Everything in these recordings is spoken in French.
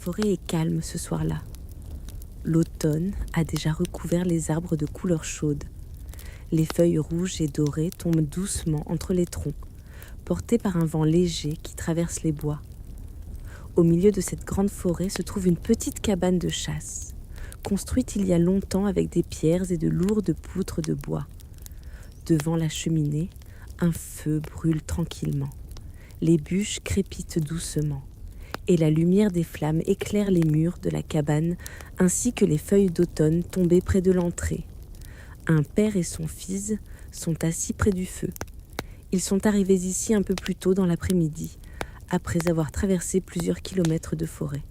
forêt est calme ce soir-là. L'automne a déjà recouvert les arbres de couleur chaude. Les feuilles rouges et dorées tombent doucement entre les troncs, portées par un vent léger qui traverse les bois. Au milieu de cette grande forêt se trouve une petite cabane de chasse, construite il y a longtemps avec des pierres et de lourdes poutres de bois. Devant la cheminée, un feu brûle tranquillement. Les bûches crépitent doucement, et la lumière des flammes éclaire les murs de la cabane ainsi que les feuilles d'automne tombées près de l'entrée. Un père et son fils sont assis près du feu. Ils sont arrivés ici un peu plus tôt dans l'après-midi, après avoir traversé plusieurs kilomètres de forêt.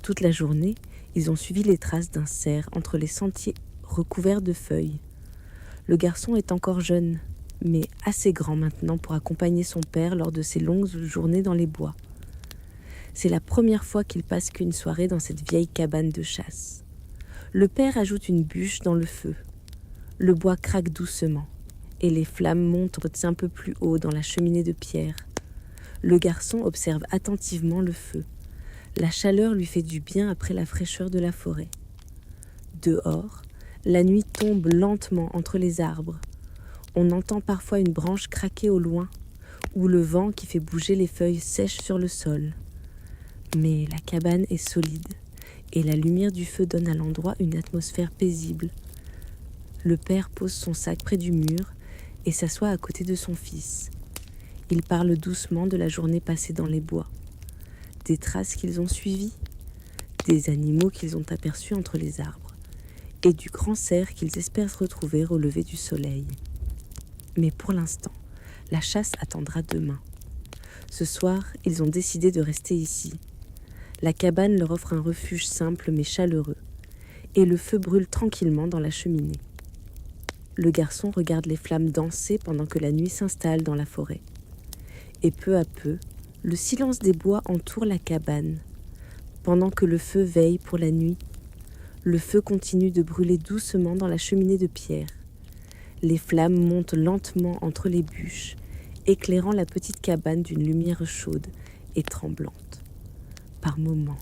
Toute la journée, ils ont suivi les traces d'un cerf entre les sentiers recouverts de feuilles. Le garçon est encore jeune, mais assez grand maintenant pour accompagner son père lors de ses longues journées dans les bois. C'est la première fois qu'il passe qu'une soirée dans cette vieille cabane de chasse. Le père ajoute une bûche dans le feu. Le bois craque doucement, et les flammes montent un peu plus haut dans la cheminée de pierre. Le garçon observe attentivement le feu. La chaleur lui fait du bien après la fraîcheur de la forêt. Dehors, la nuit tombe lentement entre les arbres. On entend parfois une branche craquer au loin, ou le vent qui fait bouger les feuilles sèches sur le sol. Mais la cabane est solide, et la lumière du feu donne à l'endroit une atmosphère paisible. Le père pose son sac près du mur et s'assoit à côté de son fils. Ils parlent doucement de la journée passée dans les bois, des traces qu'ils ont suivies, des animaux qu'ils ont aperçus entre les arbres, et du grand cerf qu'ils espèrent retrouver au lever du soleil. Mais pour l'instant, la chasse attendra demain. Ce soir, ils ont décidé de rester ici. La cabane leur offre un refuge simple mais chaleureux, et le feu brûle tranquillement dans la cheminée. Le garçon regarde les flammes danser pendant que la nuit s'installe dans la forêt. Et peu à peu, le silence des bois entoure la cabane. Pendant que le feu veille pour la nuit, le feu continue de brûler doucement dans la cheminée de pierre. Les flammes montent lentement entre les bûches, éclairant la petite cabane d'une lumière chaude et tremblante. Par moments,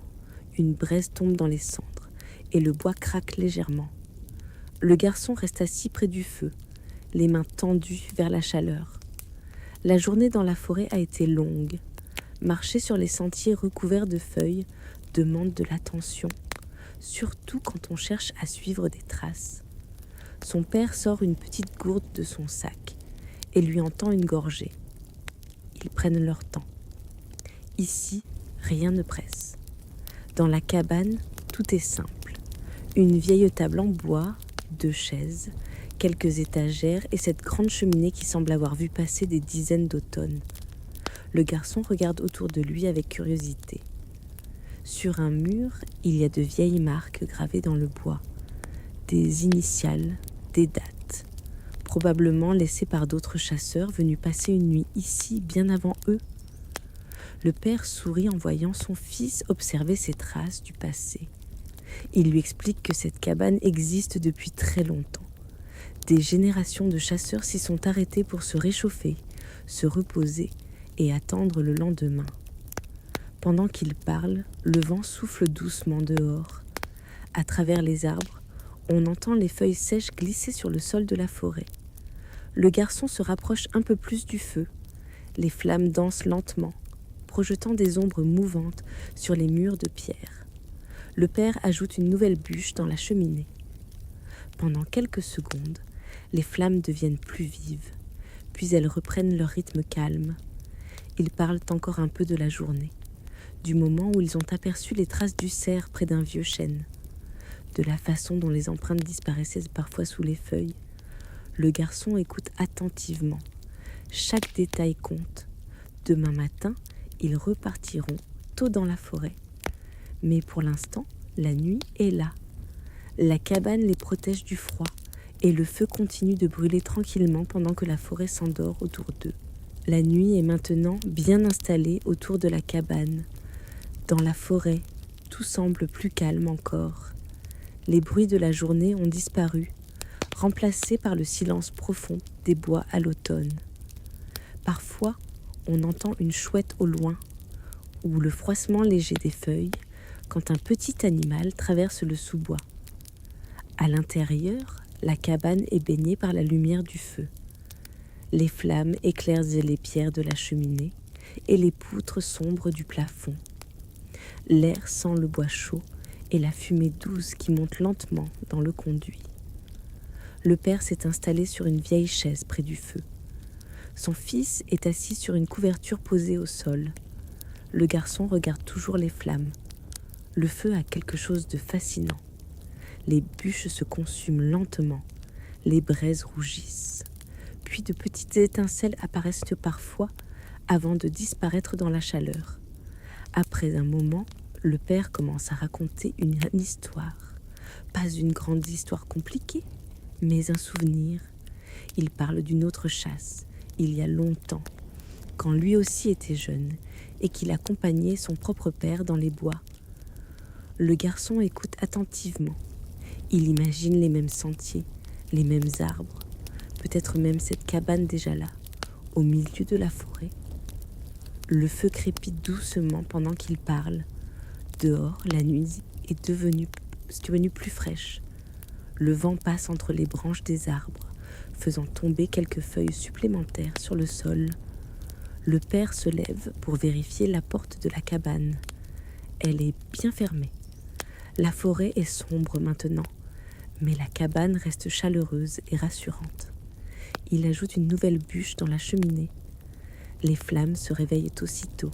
une braise tombe dans les cendres et le bois craque légèrement. Le garçon reste assis près du feu, les mains tendues vers la chaleur. La journée dans la forêt a été longue. Marcher sur les sentiers recouverts de feuilles demande de l'attention, surtout quand on cherche à suivre des traces. Son père sort une petite gourde de son sac et lui en tend une gorgée. Ils prennent leur temps. Ici, rien ne presse. Dans la cabane, tout est simple. Une vieille table en bois, 2 chaises, quelques étagères et cette grande cheminée qui semble avoir vu passer des dizaines d'automnes. Le garçon regarde autour de lui avec curiosité. Sur un mur, il y a de vieilles marques gravées dans le bois, des initiales, des dates, probablement laissées par d'autres chasseurs venus passer une nuit ici bien avant eux. Le père sourit en voyant son fils observer ces traces du passé. Il lui explique que cette cabane existe depuis très longtemps. Des générations de chasseurs s'y sont arrêtés pour se réchauffer, se reposer et attendre le lendemain. Pendant qu'il parle, le vent souffle doucement dehors. À travers les arbres, on entend les feuilles sèches glisser sur le sol de la forêt. Le garçon se rapproche un peu plus du feu. Les flammes dansent lentement, projetant des ombres mouvantes sur les murs de pierre. Le père ajoute une nouvelle bûche dans la cheminée. Pendant quelques secondes, les flammes deviennent plus vives, puis elles reprennent leur rythme calme. Ils parlent encore un peu de la journée, du moment où ils ont aperçu les traces du cerf près d'un vieux chêne, de la façon dont les empreintes disparaissaient parfois sous les feuilles. Le garçon écoute attentivement. Chaque détail compte. Demain matin, ils repartiront tôt dans la forêt. Mais pour l'instant, la nuit est là. La cabane les protège du froid et le feu continue de brûler tranquillement pendant que la forêt s'endort autour d'eux. La nuit est maintenant bien installée autour de la cabane. Dans la forêt, tout semble plus calme encore. Les bruits de la journée ont disparu, remplacés par le silence profond des bois à l'automne. Parfois, on entend une chouette au loin, ou le froissement léger des feuilles, quand un petit animal traverse le sous-bois. À l'intérieur, la cabane est baignée par la lumière du feu. Les flammes éclairent les pierres de la cheminée et les poutres sombres du plafond. L'air sent le bois chaud et la fumée douce qui monte lentement dans le conduit. Le père s'est installé sur une vieille chaise près du feu. Son fils est assis sur une couverture posée au sol. Le garçon regarde toujours les flammes. Le feu a quelque chose de fascinant. Les bûches se consument lentement, les braises rougissent. Puis de petites étincelles apparaissent parfois avant de disparaître dans la chaleur. Après un moment, le père commence à raconter une histoire. Pas une grande histoire compliquée, mais un souvenir. Il parle d'une autre chasse, il y a longtemps, quand lui aussi était jeune et qu'il accompagnait son propre père dans les bois. Le garçon écoute attentivement. Il imagine les mêmes sentiers, les mêmes arbres, peut-être même cette cabane déjà là, au milieu de la forêt. Le feu crépite doucement pendant qu'il parle. Dehors, la nuit est devenue plus fraîche. Le vent passe entre les branches des arbres, faisant tomber quelques feuilles supplémentaires sur le sol. Le père se lève pour vérifier la porte de la cabane. Elle est bien fermée. La forêt est sombre maintenant, mais la cabane reste chaleureuse et rassurante. Il ajoute une nouvelle bûche dans la cheminée. Les flammes se réveillent aussitôt,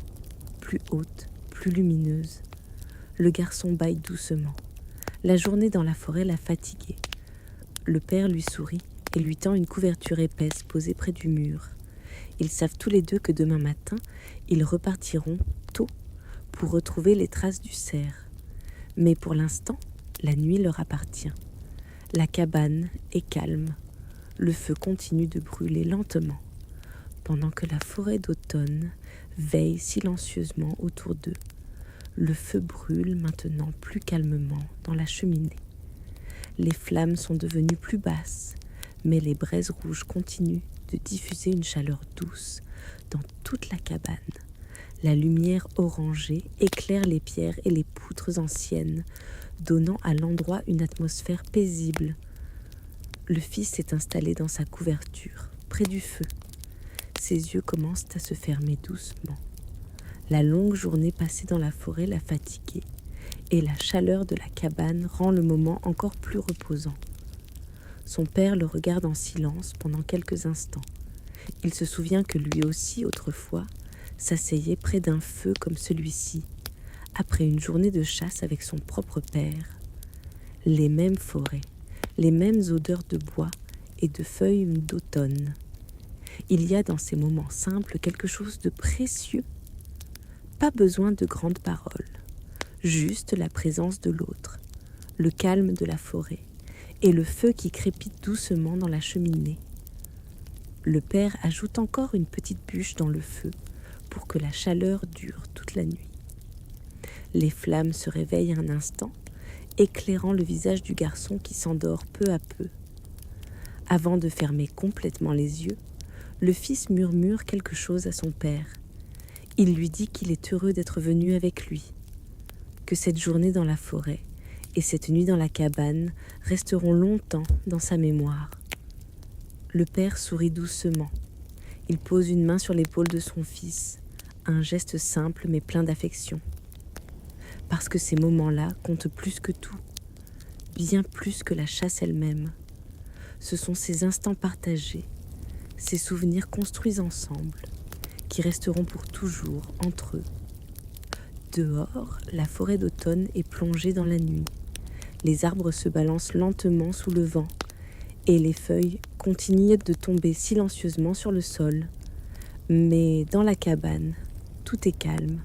plus hautes, plus lumineuses. Le garçon bâille doucement. La journée dans la forêt l'a fatigué. Le père lui sourit et lui tend une couverture épaisse posée près du mur. Ils savent tous les deux que demain matin, ils repartiront tôt pour retrouver les traces du cerf. Mais pour l'instant, la nuit leur appartient. La cabane est calme. Le feu continue de brûler lentement, pendant que la forêt d'automne veille silencieusement autour d'eux. Le feu brûle maintenant plus calmement dans la cheminée. Les flammes sont devenues plus basses, mais les braises rouges continuent de diffuser une chaleur douce dans toute la cabane. La lumière orangée éclaire les pierres et les poutres anciennes, donnant à l'endroit une atmosphère paisible. Le fils est installé dans sa couverture, près du feu. Ses yeux commencent à se fermer doucement. La longue journée passée dans la forêt l'a fatigué, et la chaleur de la cabane rend le moment encore plus reposant. Son père le regarde en silence pendant quelques instants. Il se souvient que lui aussi, autrefois, s'asseyait près d'un feu comme celui-ci, après une journée de chasse avec son propre père. Les mêmes forêts, les mêmes odeurs de bois et de feuilles d'automne. Il y a dans ces moments simples quelque chose de précieux. Pas besoin de grandes paroles, juste la présence de l'autre, le calme de la forêt et le feu qui crépite doucement dans la cheminée. Le père ajoute encore une petite bûche dans le feu pour que la chaleur dure toute la nuit. Les flammes se réveillent un instant, éclairant le visage du garçon qui s'endort peu à peu. Avant de fermer complètement les yeux, le fils murmure quelque chose à son père. Il lui dit qu'il est heureux d'être venu avec lui, que cette journée dans la forêt et cette nuit dans la cabane resteront longtemps dans sa mémoire. Le père sourit doucement. Il pose une main sur l'épaule de son fils, un geste simple mais plein d'affection. Parce que ces moments-là comptent plus que tout, bien plus que la chasse elle-même. Ce sont ces instants partagés, ces souvenirs construits ensemble, qui resteront pour toujours entre eux. Dehors, la forêt d'automne est plongée dans la nuit. Les arbres se balancent lentement sous le vent et les feuilles continuent de tomber silencieusement sur le sol. Mais dans la cabane, tout est calme.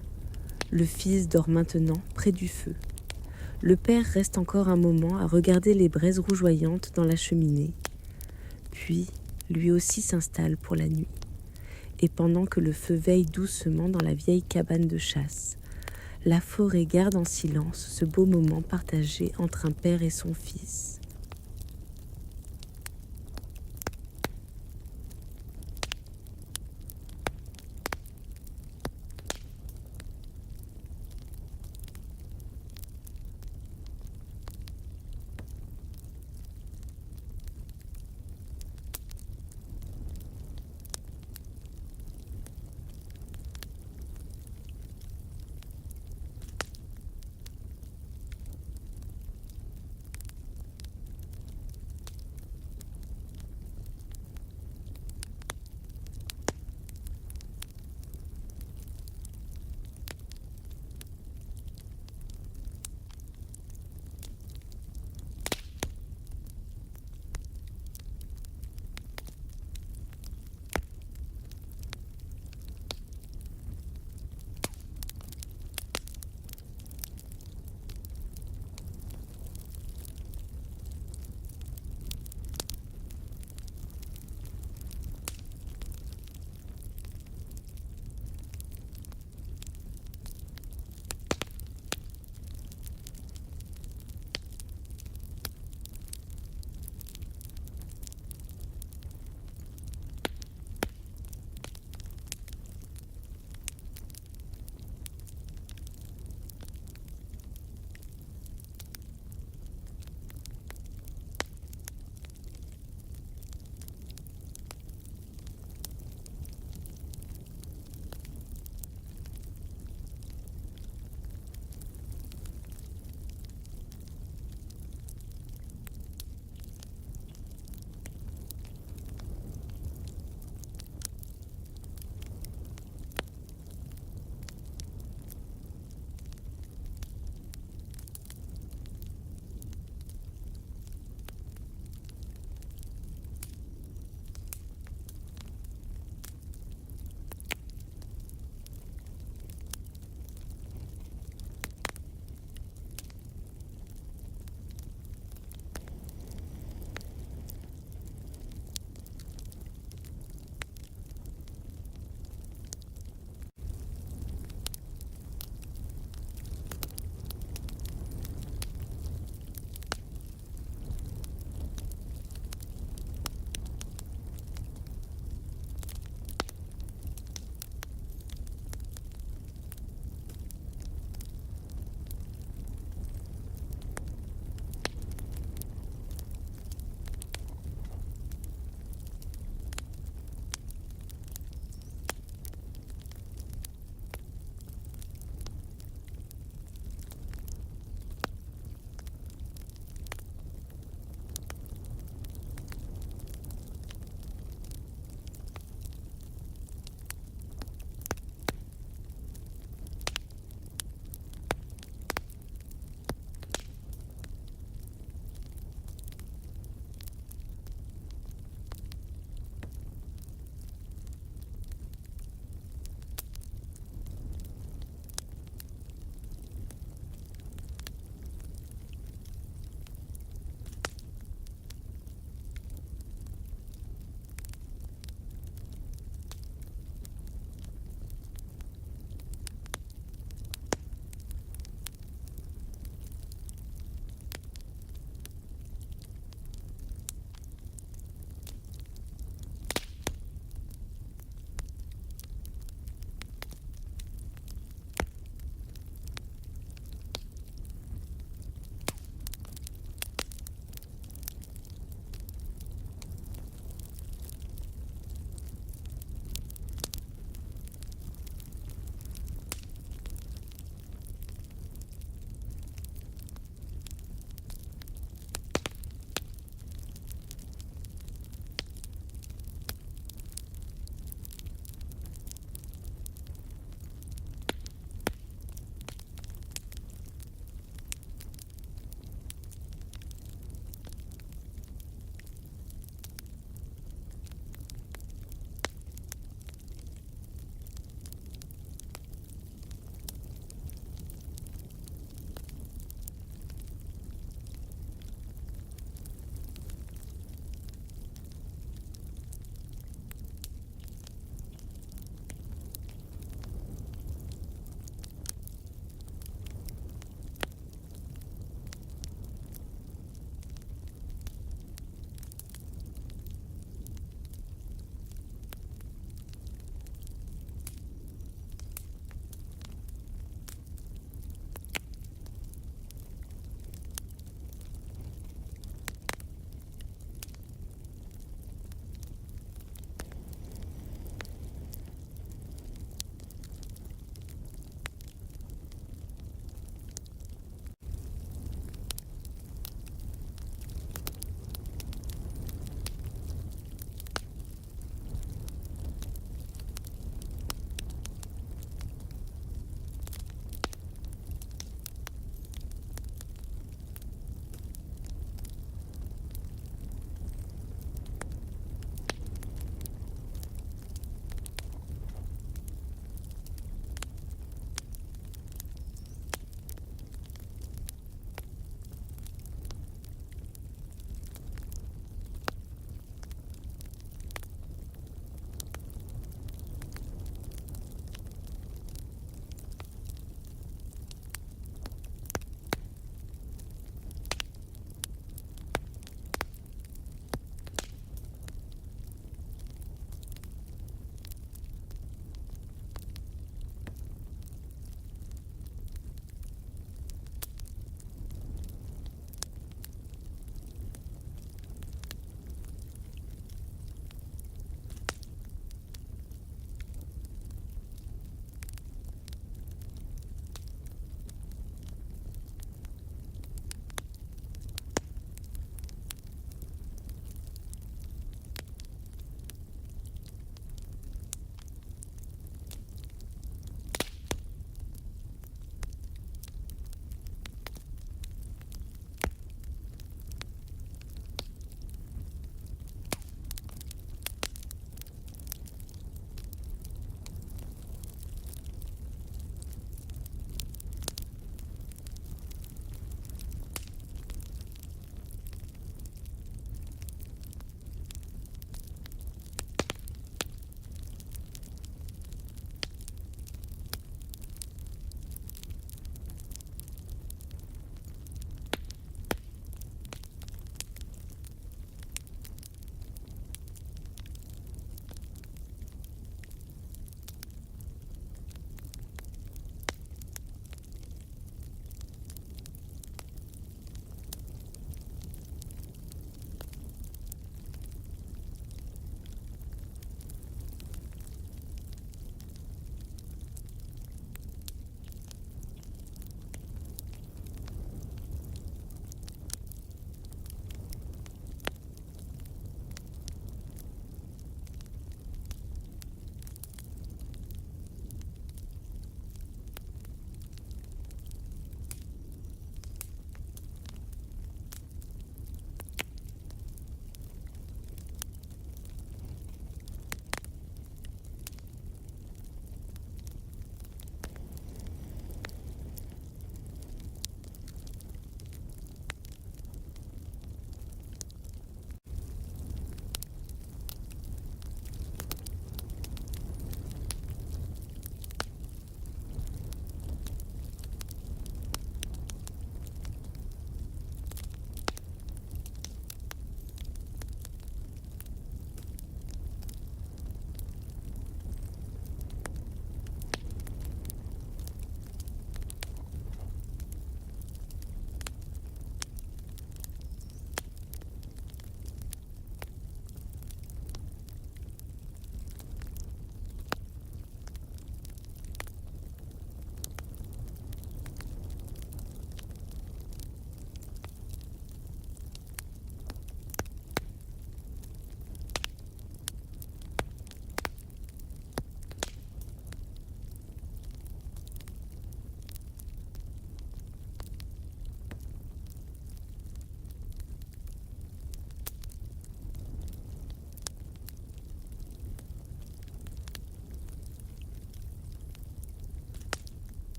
Le fils dort maintenant près du feu. Le père reste encore un moment à regarder les braises rougeoyantes dans la cheminée. Puis, lui aussi s'installe pour la nuit. Et pendant que le feu veille doucement dans la vieille cabane de chasse, la forêt garde en silence ce beau moment partagé entre un père et son fils.